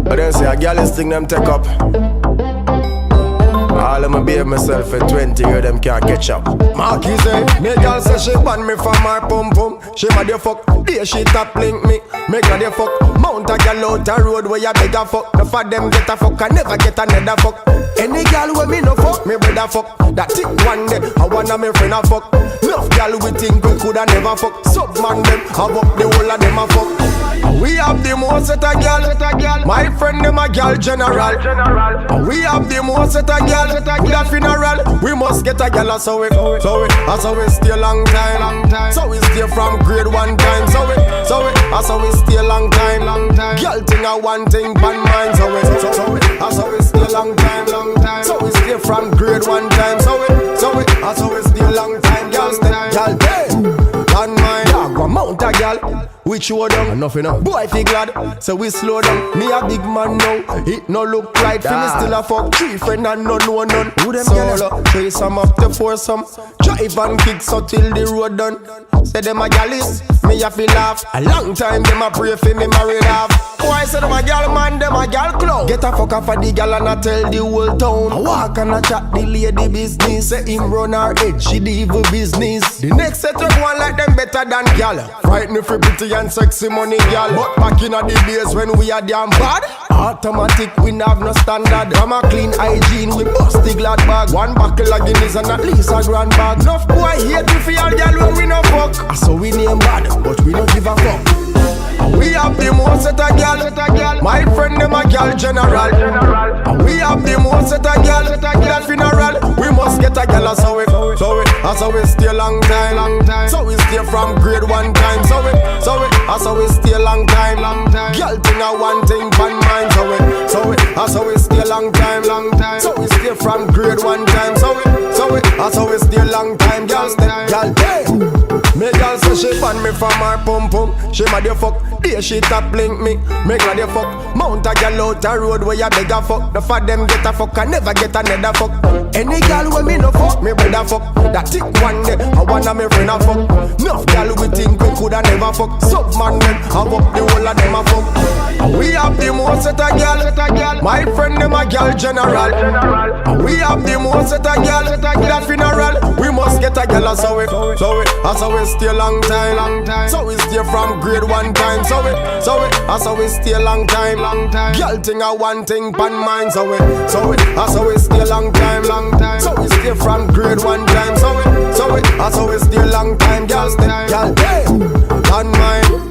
But then say a girl is thing them take up. All of me behave myself for 20 years, them can't catch up. Marky say, me girl say she ban me from her pum pum. She mad the fuck, there she tap link me. Make her the fuck, mount a girl out a road where you beg a fuck. No for them get a fuck, I never get another fuck. Any girl with me no fuck, me brother fuck. That thick one day, I wanna me friend a fuck. Enough girl we think we coulda never fuck. Sub man them, have up the whole of them a fuck. We have the most set a girl. My friend them a girl general. We have the most set a girl. With a funeral, we must get a girl. So we stay long time. So we stay from grade 1 time. So we stay long time. Girl thing a one thing, pan mine. So we stay long time. So we stay from grade 1 time. So we stay long time. Girl stay, girl day, pan mine. Dog, one mount a girl. We show down, enough enough. Boy feel glad, so we slow down. Me a big man now, it no look right. For me still a fuck 3 friend and no know none. Who them solo, chase some up to foursome. Drive and kick so till the road done. Say them a gal is, me a feel laugh. A long time them a pray for me married off. Why say them a gal man, them a gal clown. Get a fuck off for the gal and I tell the whole town. I walk and I chat the lady business. Say him run her head, she the evil business. The next set up one like them better than gal. Frighten me for pretty and sexy money gal. But back in the days when we are damn bad, automatic we have no standard. I'm a clean hygiene, we bust the glad bag. One buckle of Guinness and at least a grand bag. Enough boy hate me for y'all gal when we no fuck. So we name bad, but we don't give a fuck. We have the most set a gal. My friend them a gal general. We have the most set a gal. That funeral, we must get a gal. So we stay long time. So we stay from grade 1 time. So we stay long time. Girl thing a one thing, pan mine. So we stay long time. So we stay from grade 1 time. So we stay long time. Girl stay, girl day. Me girl say she ban me from her pum pum. She mad the fuck, there she tap link me. Make her the fuck, mount a girl out a road where you beg a fuck. No for them get a fuck, I never get another fuck. Any girl with me no fuck, me brother fuck. That thick one day, I wanna me friend a fuck. Enough girl we think we coulda never fuck. Sub man them, have up the whole of them a fuck. We have the most set a girl. My friend them a girl general. We have the most set a girl. That funeral, we must get a girl. So we stay long time. So we stay from grade 1 time. So we stay long time. Girl thing a one thing, pan mine. So we stay long time. So we stay from grade 1 time. So we stay long time. Girl stay, girl day, pan mine.